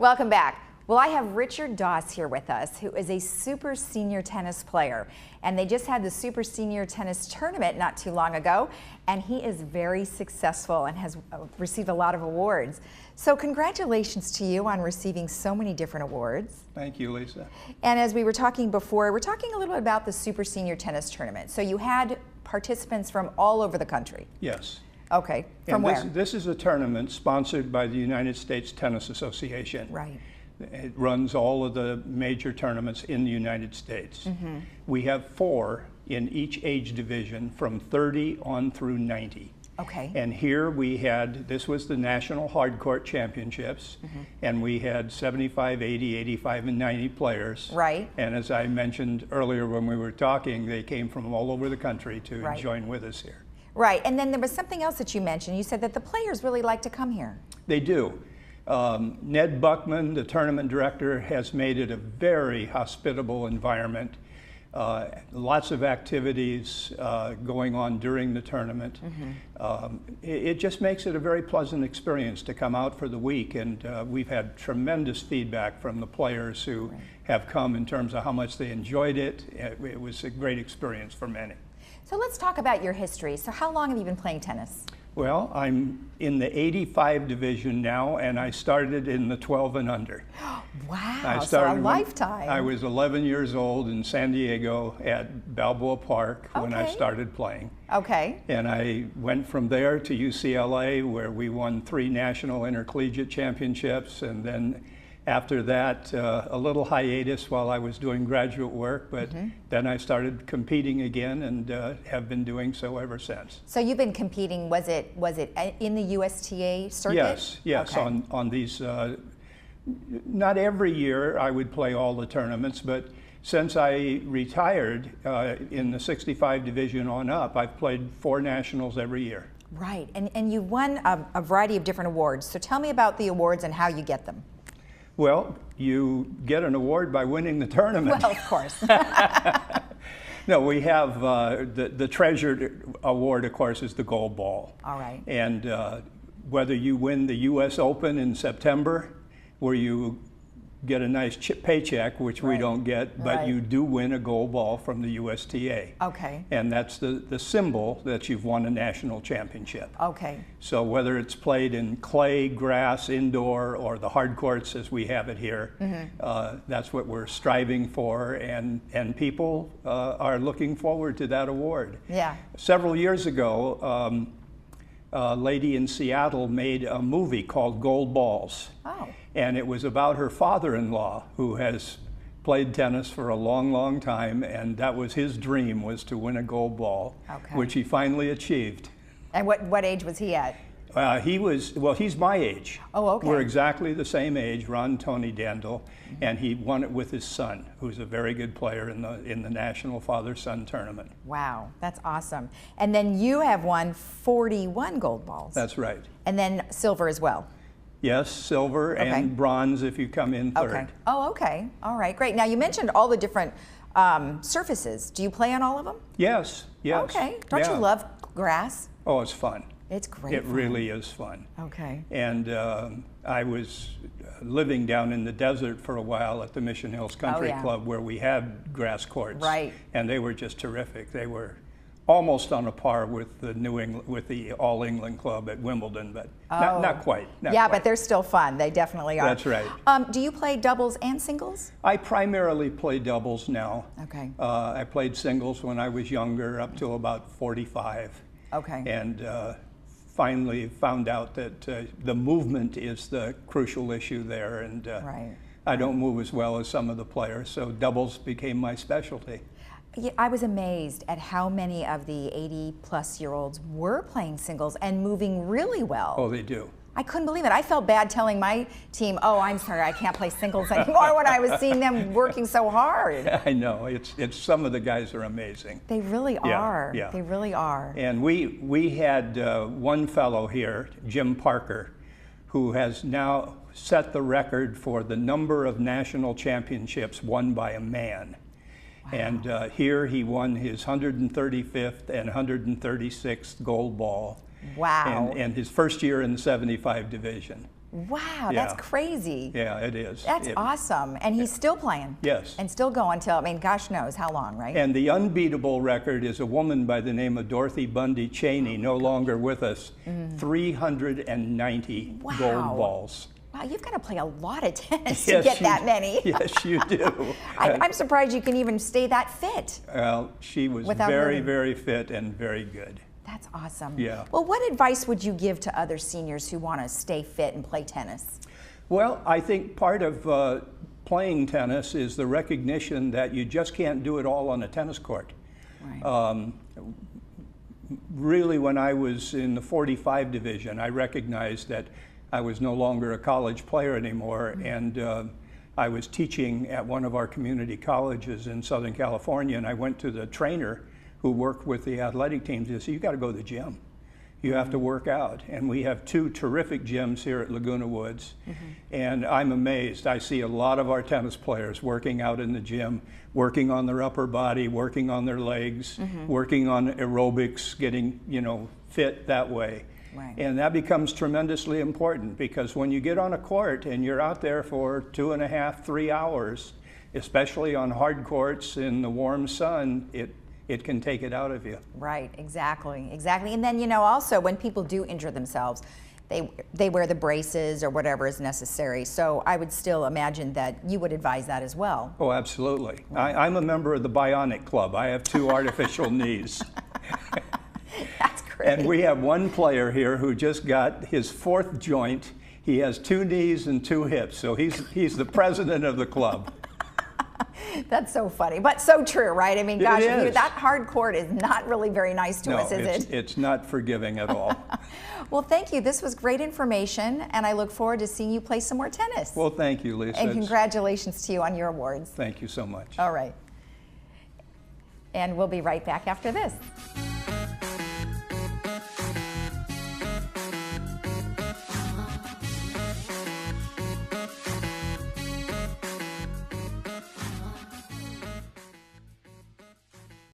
Welcome back. Well, I have Richard Doss here with us, who is a super senior tennis player. And they just had the super senior tennis tournament not too long ago. And he is very successful and has received a lot of awards. So congratulations to you on receiving so many different awards. Thank you, Lisa. And as we were talking before, we're talking a little bit about the super senior tennis tournament. So you had participants from all over the country. Yes. Okay, from where? This is a tournament sponsored by the United States Tennis Association. Right. It runs all of the major tournaments in the United States. Mm-hmm. We have 4 in each age division from 30 on through 90. Okay. And here we had, this was the National Hardcourt Championships, mm-hmm. and we had 75, 80, 85, and 90 players. Right. And as I mentioned earlier when we were talking, they came from all over the country to Right. join with us here. Right, and then there was something else that you mentioned. You said that the players really like to come here. They do. Ned Buckman, the tournament director, has made it a very hospitable environment. Lots of activities going on during the tournament. Mm-hmm. It just makes it a very pleasant experience to come out for the week, and we've had tremendous feedback from the players who Right. have come in terms of how much they enjoyed it. It was a great experience for many. So let's talk about your history. So how long have you been playing tennis? Well, I'm in the 85 division now, and I started in the 12 and under. Wow, so a lifetime. I was 11 years old in San Diego at Balboa Park when I Okay. started playing. Okay. And I went from there to UCLA, where we won 3 national intercollegiate championships, and then after that, a little hiatus while I was doing graduate work, but mm-hmm. then I started competing again and have been doing so ever since. So you've been competing, was it in the USTA circuit? Yes, okay. on these, not every year I would play all the tournaments, but since I retired in the 65 division on up, I've played 4 nationals every year. Right, and you won a variety of different awards. So tell me about the awards and how you get them. Well, you get an award by winning the tournament. Well, of course. No, we have the treasured award, of course, is the gold ball. All right. And whether you win the U.S. Open in September, where you get a nice paycheck, which Right. we don't get, but Right. you do win a gold ball from the USTA. Okay. And that's the symbol that you've won a national championship. Okay. So whether it's played in clay, grass, indoor, or the hard courts as we have it here, mm-hmm. That's what we're striving for, and people are looking forward to that award. Yeah. Several years ago, a lady in Seattle made a movie called Gold Balls. Oh. And it was about her father-in-law, who has played tennis for a long, long time, and that was his dream, was to win a gold ball, Okay. which he finally achieved. And what age was he at? He's my age. Oh, okay. We're exactly the same age, Ron Tony Dandel, mm-hmm. and he won it with his son, who's a very good player in the National Father-Son Tournament. Wow, that's awesome. And then you have won 41 gold balls. That's right. And then silver as well. Yes, silver Okay. and bronze if you come in third. Okay. Oh, okay. All right, great. Now you mentioned all the different surfaces. Do you play on all of them? Yes, yes. Okay. Don't you love grass? Oh, it's fun. It's great. It fun. really is fun. Okay. And I was living down in the desert for a while at the Mission Hills Country yeah. Club, where we had grass courts. Right. And they were just terrific. They were almost on a par with the All England Club at Wimbledon, but not quite. Not yeah, quite. but they're still fun. They definitely are. That's right. Do you play doubles and singles? I primarily play doubles now. Okay. I played singles when I was younger, up till about 45. Okay. And finally found out that the movement is the crucial issue there, and Right. I don't move as well as some of the players, so doubles became my specialty. Yeah, I was amazed at how many of the 80-plus-year-olds were playing singles and moving really well. Oh, they do. I couldn't believe it. I felt bad telling my team, oh, I'm sorry, I can't play singles anymore when I was seeing them working so hard. I know. It's some of the guys are amazing. They really are. Yeah. They really are. And we had one fellow here, Jim Parker, who has now set the record for the number of national championships won by a man. Wow. And here he won his 135th and 136th gold ball. Wow. And his first year in the 75 division. Wow, Yeah. that's crazy. Yeah, it is. That's awesome. And he's still playing. Yes. And still going till, I mean, gosh knows how long, right? And the unbeatable record is a woman by the name of Dorothy Bundy Cheney, no longer with us, 390 Wow. gold balls. Wow, you've got to play a lot of tennis Yes, to get you that do. many. Yes, you do. I'm surprised you can even stay that fit. Well, she was Without very, hurting. very fit and very good. That's awesome. Yeah. Well, what advice would you give to other seniors who want to stay fit and play tennis? Well, I think part of playing tennis is the recognition that you just can't do it all on a tennis court. Right. Really, when I was in the 45 division, I recognized that I was no longer a college player anymore, and I was teaching at one of our community colleges in Southern California, and I went to the trainer who worked with the athletic teams and said, you got to go to the gym. You have to work out. And we have two terrific gyms here at Laguna Woods, and I'm amazed. I see a lot of our tennis players working out in the gym, working on their upper body, working on their legs, working on aerobics, getting, fit that way. Right. And that becomes tremendously important, because when you get on a court and you're out there for 2.5, 3 hours, especially on hard courts in the warm sun, it can take it out of you. Right, exactly. And then, also when people do injure themselves, they wear the braces or whatever is necessary. So I would still imagine that you would advise that as well. Oh, absolutely. I'm a member of the Bionic Club. I have 2 artificial knees. That's great. And we have one player here who just got his 4th joint. He has 2 knees and 2 hips, so he's the president of the club. That's so funny, but so true, right? I mean, It gosh, is. that hard court is not really very nice to us, is it? It's not forgiving at all. Well, thank you. This was great information, and I look forward to seeing you play some more tennis. Well, thank you, Lisa. And congratulations to you on your awards. Thank you so much. All right. And we'll be right back after this.